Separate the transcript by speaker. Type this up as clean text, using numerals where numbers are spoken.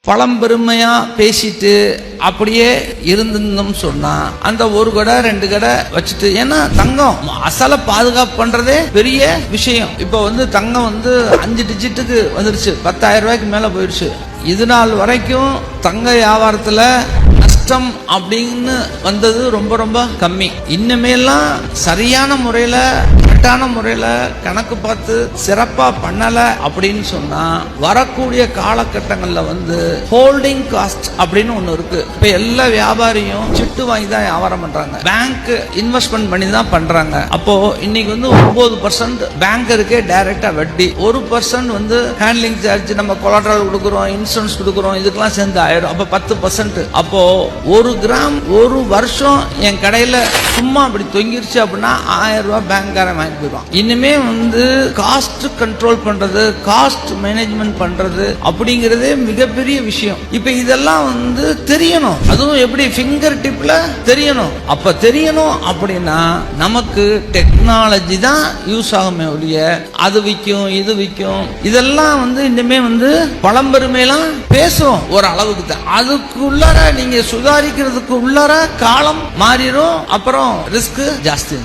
Speaker 1: பழம்பெருமையா பேசிட்டு அப்படியே இருந்துன்னு சொன்னா அந்த ஒரு கடை 2 கடை வச்சுட்டு, ஏன்னா தங்கம் அசலை பாதுகாப்பு பண்றதே பெரிய விஷயம். இப்போ தங்கம் 5 டிஜிட்டுக்கு வந்துருச்சு, 10,000 ரூபாய்க்கு மேல போயிடுச்சு. இது நாள் வரைக்கும் தங்க வியாபாரத்துல நஷ்டம் அப்படின்னு வந்தது ரொம்ப ரொம்ப கம்மி. இன்னுமேலாம் சரியான முறையில கரெக்டான முறையில கணக்கு பார்த்து சிறப்பா பண்ணல அப்படின்னு சொன்னா வரக்கூடிய காலகட்டங்கள்ல ஹோல்டிங் காஸ்ட் அப்படின்னு ஒண்ணு இருக்கு. இப்ப எல்லா வியாபாரியும் சிட்டு வாங்கி தான் வியாபாரம் பண்றாங்க, பேங்க் இன்வெஸ்ட்மெண்ட் பண்ணி தான் பண்றாங்க. அப்போ இன்னைக்கு 9% பேங்கருக்கே டைரக்டா வட்டி, 1% ஹேண்ட்லிங் சார்ஜ், நம்ம கொலாட்ரல் கொடுக்குறோம், இன்சூரன்ஸ் கொடுக்குறோம், இதுக்கெல்லாம் சேர்ந்து ஆயிடும். அப்ப 10%. அப்போ 1 கிராம் ஒரு வருஷம் என் கடையில சும்மா அப்படி தொங்கிருச்சு அப்படின்னா 1000 ரூபாய் பேங்க்காரன் வாங்கி போயிடுவான். இனிமே காஸ்ட் கண்ட்ரோல் பண்றது, காஸ்ட் மேனேஜ்மெண்ட் பண்றது அப்படிங்கறதே மிகப்பெரிய விஷயம். இப்ப இதெல்லாம் தெரியணும், அதுவும் எப்படி ஃபிங்கர் டிப்ல தெரியணும். அப்ப தெரியணும் அப்படின்னா நமக்கு டெக்னாலஜி தான் யூஸ் ஆகுமே ஒழிய அது விற்கும் இது விற்கும் இதெல்லாம் இனிமே பழம்பெருமையெல்லாம் பேசுவோம் ஒரு அளவுக்கு தான். அதுக்குள்ளார நீங்க சுதாரிக்கிறதுக்கு உள்ளார காலம் மாறிடும், அப்புறம் ரிஸ்க் ஜாஸ்தி.